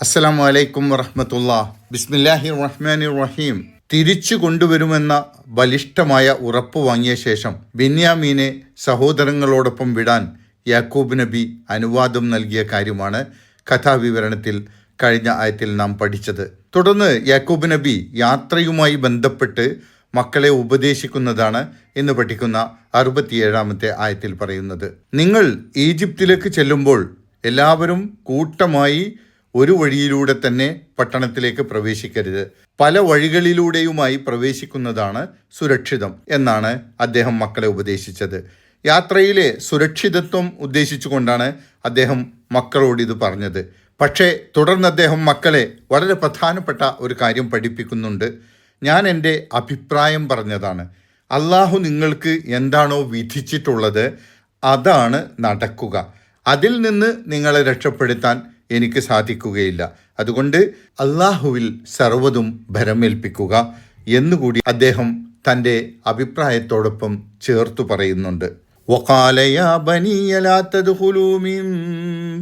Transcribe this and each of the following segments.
അസ്സലാമു അലൈക്കും വറഹ്മത്തുള്ളാഹി. ബിസ്മില്ലാഹിർ റഹ്മാനിർ റഹീം. തിരിച്ചു കൊണ്ടുവരുമെന്ന ബലിഷ്ഠമായ ഉറപ്പ് വാങ്ങിയ ശേഷം ബിന്യാമീനെ സഹോദരങ്ങളോടൊപ്പം വിടാൻ യാക്കൂബ് നബി അനുവാദം നൽകിയ കാര്യമാണ് കഥാവിവരണത്തിൽ കഴിഞ്ഞ ആയത്തിൽ നാം പഠിച്ചത്. തുടർന്ന് യാക്കൂബ് നബി യാത്രയുമായി ബന്ധപ്പെട്ട് മക്കളെ ഉപദേശിക്കുന്നതാണ് ഇന്ന് പഠിക്കുന്ന 67-ാമത്തെ ആയത്തിൽ പറയുന്നത്. നിങ്ങൾ ഈജിപ്തിലേക്ക് ചെല്ലുമ്പോൾ എല്ലാവരും കൂട്ടമായി ഒരു വഴിയിലൂടെ തന്നെ പട്ടണത്തിലേക്ക് പ്രവേശിക്കരുത്, പല വഴികളിലൂടെയുമായി പ്രവേശിക്കുന്നതാണ് സുരക്ഷിതം എന്നാണ് അദ്ദേഹം മക്കളെ ഉപദേശിച്ചത്. യാത്രയിലെ സുരക്ഷിതത്വം ഉദ്ദേശിച്ചുകൊണ്ടാണ് അദ്ദേഹം മക്കളോട് ഇത് പറഞ്ഞത്. പക്ഷേ തുടർന്ന് അദ്ദേഹം മക്കളെ വളരെ പ്രധാനപ്പെട്ട ഒരു കാര്യം പഠിപ്പിക്കുന്നുണ്ട്. ഞാൻ എൻ്റെ അഭിപ്രായം പറഞ്ഞതാണ്. അള്ളാഹു നിങ്ങൾക്ക് എന്താണോ വിധിച്ചിട്ടുള്ളത് അതാണ് നടക്കുക. അതിൽ നിന്ന് നിങ്ങളെ രക്ഷപ്പെടുത്താൻ എനിക്ക് സാധിക്കുകയില്ല. അതുകൊണ്ട് അള്ളാഹുവിൽ സർവ്വതും ഭരമേൽപ്പിക്കുക എന്നുകൂടി അദ്ദേഹം തൻ്റെ അഭിപ്രായത്തോടൊപ്പം ചേർത്തു പറയുന്നുണ്ട്. وقال يا بني لا تدخلوا من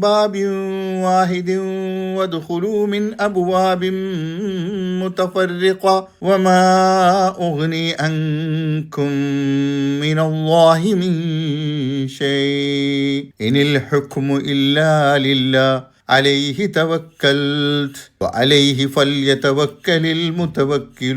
باب واحد وادخلوا من أبواب متفرقة وما أغني عنكم من الله من شيء إن الحكم إلا لله عليه توكلت وعليه فليتوكل المتوكلون.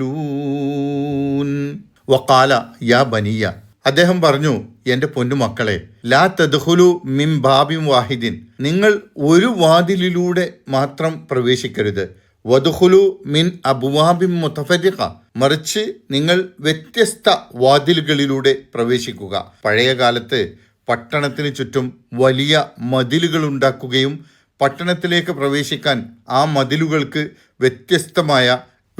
وقال يا بني, അദ്ദേഹം പറഞ്ഞു, എൻ്റെ പൊന്നുമക്കളെ, ലാ തദ്ഖുലു മിൻ ബാബിൻ വാഹിദിൻ, നിങ്ങൾ ഒരു വാതിലിലൂടെ മാത്രം പ്രവേശിക്കരുത്. വദ്ഖുലു മിൻ അബ്വാബിൻ മുതഫരിഖ, മറിച്ച് നിങ്ങൾ വ്യത്യസ്ത വാതിലുകളിലൂടെ പ്രവേശിക്കുക. പഴയ കാലത്ത് പട്ടണത്തിന് ചുറ്റും വലിയ മതിലുകൾ ഉണ്ടാക്കുകയും പട്ടണത്തിലേക്ക് പ്രവേശിക്കാൻ ആ മതിലുകൾക്ക്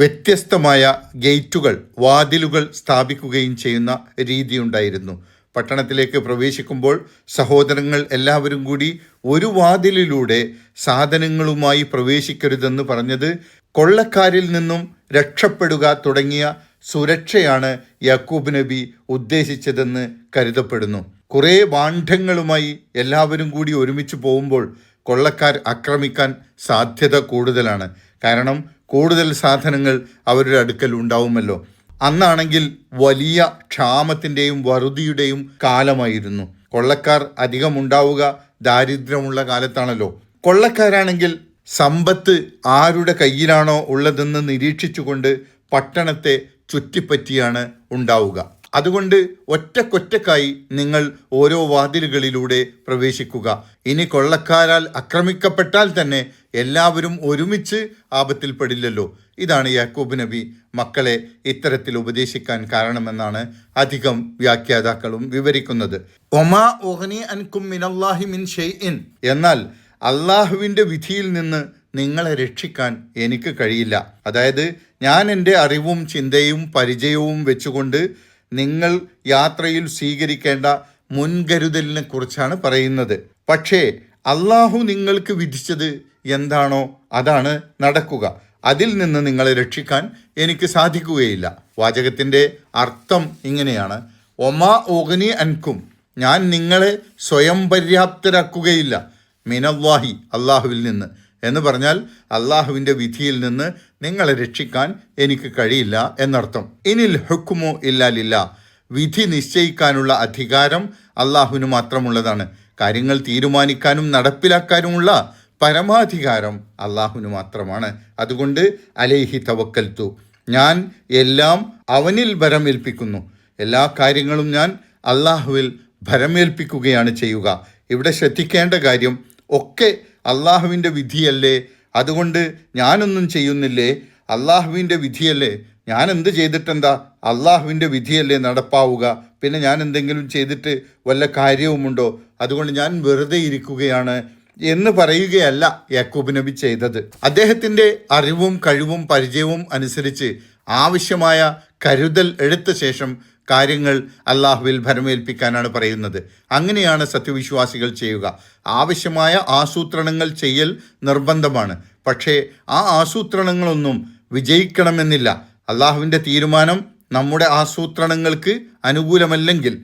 വ്യത്യസ്തമായ ഗേറ്റുകൾ, വാതിലുകൾ സ്ഥാപിക്കുകയും ചെയ്യുന്ന രീതിയുണ്ടായിരുന്നു. പട്ടണത്തിലേക്ക് പ്രവേശിക്കുമ്പോൾ സഹോദരങ്ങൾ എല്ലാവരും കൂടി ഒരു വാതിലിലൂടെ സാധനങ്ങളുമായി പ്രവേശിക്കരുതെന്ന് പറഞ്ഞത് കൊള്ളക്കാരിൽ നിന്നും രക്ഷപ്പെടുക തുടങ്ങിയ സുരക്ഷയാണ് യാക്കൂബ് നബി ഉദ്ദേശിച്ചതെന്ന് കരുതപ്പെടുന്നു. കുറേ ഭാണ്ഡങ്ങളുമായി എല്ലാവരും കൂടി ഒരുമിച്ച് പോകുമ്പോൾ കൊള്ളക്കാർ ആക്രമിക്കാൻ സാധ്യത കൂടുതലാണ്. കാരണം കൂടുതൽ സാധനങ്ങൾ അവരുടെ അടുക്കൽ ഉണ്ടാവുമല്ലോ. അന്നാണെങ്കിൽ വലിയ ക്ഷാമത്തിൻ്റെയും വറുതിയുടെയും കാലമായിരുന്നു. കൊള്ളക്കാർ അധികം ഉണ്ടാവുക ദാരിദ്ര്യമുള്ള കാലത്താണല്ലോ. കൊള്ളക്കാരാണെങ്കിൽ സമ്പത്ത് ആരുടെ കയ്യിലാണോ ഉള്ളതെന്ന് നിരീക്ഷിച്ചുകൊണ്ട് പട്ടണത്തെ ചുറ്റിപ്പറ്റിയാണ് ഉണ്ടാവുക. അതുകൊണ്ട് ഒറ്റക്കൊറ്റക്കായി നിങ്ങൾ ഓരോ വാതിലുകളിലൂടെ പ്രവേശിക്കുക. ഇനി കൊള്ളക്കാരാൽ ആക്രമിക്കപ്പെട്ടാൽ തന്നെ എല്ലാവരും ഒരുമിച്ച് ആപത്തിൽപ്പെടില്ലല്ലോ. ഇതാണ് യാക്കൂബ് നബി മക്കളെ ഇത്തരത്തിൽ ഉപദേശിക്കാൻ കാരണമെന്നാണ് അധികം വ്യാഖ്യാതാക്കളും വിവരിക്കുന്നത്. ഒമാ ഉഗ്നി അൻകും മിനല്ലാഹി മിൻ ഷൈഇൻ, എന്നാൽ അള്ളാഹുവിൻ്റെ വിധിയിൽ നിന്ന് നിങ്ങളെ രക്ഷിക്കാൻ എനിക്ക് കഴിയില്ല. അതായത് ഞാൻ എൻ്റെ അറിവും ചിന്തയും പരിചയവും വെച്ചുകൊണ്ട് നിങ്ങൾ യാത്രയിൽ സ്വീകരിക്കേണ്ട മുൻകരുതലിനെ കുറിച്ചാണ് പറയുന്നത്. പക്ഷേ അള്ളാഹു നിങ്ങൾക്ക് വിധിച്ചത് എന്താണോ അതാണ് നടക്കുക. അതിൽ നിന്ന് നിങ്ങളെ രക്ഷിക്കാൻ എനിക്ക് സാധിക്കുകയില്ല. വാചകത്തിൻ്റെ അർത്ഥം ഇങ്ങനെയാണ്: ഒമാ ഉഗ്നി അൻകും, ഞാൻ നിങ്ങളെ സ്വയം പര്യാപ്തരാക്കുകയില്ല, മിനല്ലാഹി, അള്ളാഹുവിൽ നിന്ന് എന്ന് പറഞ്ഞാൽ അള്ളാഹുവിൻ്റെ വിധിയിൽ നിന്ന് നിങ്ങളെ രക്ഷിക്കാൻ എനിക്ക് കഴിയില്ല എന്നർത്ഥം. ഇനിൽ ഹുക്കുമോ ഇല്ലാ ലില്ലാ, വിധി നിശ്ചയിക്കാനുള്ള അധികാരം അള്ളാഹുവിന് മാത്രമുള്ളതാണ്. കാര്യങ്ങൾ തീരുമാനിക്കാനും നടപ്പിലാക്കാനുമുള്ള പരമാധികാരം അള്ളാഹുവിന് മാത്രമാണ്. അതുകൊണ്ട് അലൈഹി തവക്കൽത്തു, ഞാൻ എല്ലാം അവനിൽ ഭരമേൽപ്പിക്കുന്നു. എല്ലാ കാര്യങ്ങളും ഞാൻ അള്ളാഹുവിൽ ഭരമേൽപ്പിക്കുകയാണ് ചെയ്യുക. ഇവിടെ ശ്രദ്ധിക്കേണ്ട കാര്യം, ഒക്കെ അള്ളാഹുവിൻ്റെ വിധിയല്ലേ, അതുകൊണ്ട് ഞാനൊന്നും ചെയ്യുന്നില്ലേ, അള്ളാഹുവിൻ്റെ വിധിയല്ലേ, ഞാൻ എന്ത് ചെയ്തിട്ടെന്താ, അള്ളാഹുവിൻ്റെ വിധിയല്ലേ നടപ്പാവുക, പിന്നെ ഞാൻ എന്തെങ്കിലും ചെയ്തിട്ട് വല്ല കാര്യവുമുണ്ടോ, അതുകൊണ്ട് ഞാൻ വെറുതെ ഇരിക്കുകയാണ് എന്ന് പറയുകയല്ല യാക്കൂബ് നബി ചെയ്തത്. അദ്ദേഹത്തിൻ്റെ അറിവും കഴിവും പരിചയവും അനുസരിച്ച് ആവശ്യമായ കരുതൽ എടുത്ത ശേഷം കാര്യങ്ങൾ അള്ളാഹുവിൽ ഭരമേൽപ്പിക്കാനാണ് പറയുന്നത്. അങ്ങനെയാണ് സത്യവിശ്വാസികൾ ചെയ്യുക. ആവശ്യമായ ആസൂത്രണങ്ങൾ ചെയ്യൽ നിർബന്ധമാണ്. പക്ഷേ ആ ആസൂത്രണങ്ങളൊന്നും വിജയിക്കണമെന്നില്ല. അള്ളാഹുവിൻ്റെ തീരുമാനം നമ്മുടെ ആസൂത്രണങ്ങൾക്ക് അനുകൂലമല്ലെങ്കിൽ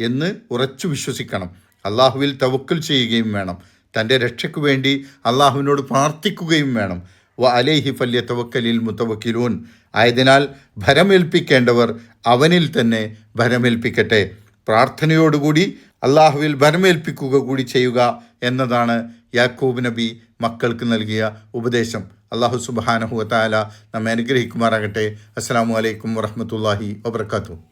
എന്ന് ഉറച്ചു വിശ്വസിക്കണം. അള്ളാഹുവിൽ തവക്കുൽ ചെയ്യുകയും വേണം. തൻ്റെ രക്ഷയ്ക്കു വേണ്ടി അള്ളാഹുവിനോട് പ്രാർത്ഥിക്കുകയും വേണം. വ അലൈഹി ഫല്യതവക്കലിൽ മുതവക്കിലൂൻ. ആയതിനാൽ ഭരമേൽപ്പിക്കേണ്ടവർ അവനിൽ തന്നെ ഭരമേൽപ്പിക്കട്ടെ. പ്രാർത്ഥനയോടുകൂടി അള്ളാഹുവിൽ ഭരമേൽപ്പിക്കുക കൂടി ചെയ്യുക എന്നതാണ് യാക്കൂബ് നബി മക്കൾക്ക് നൽകിയ ഉപദേശം. അള്ളാഹു സുബ്ഹാനഹു വ തആല നമ്മെ അനുഗ്രഹിക്കുമാറാകട്ടെ. അസ്സലാമു അലൈക്കും വറഹ്മത്തുള്ളാഹി വബറകാതുഹു.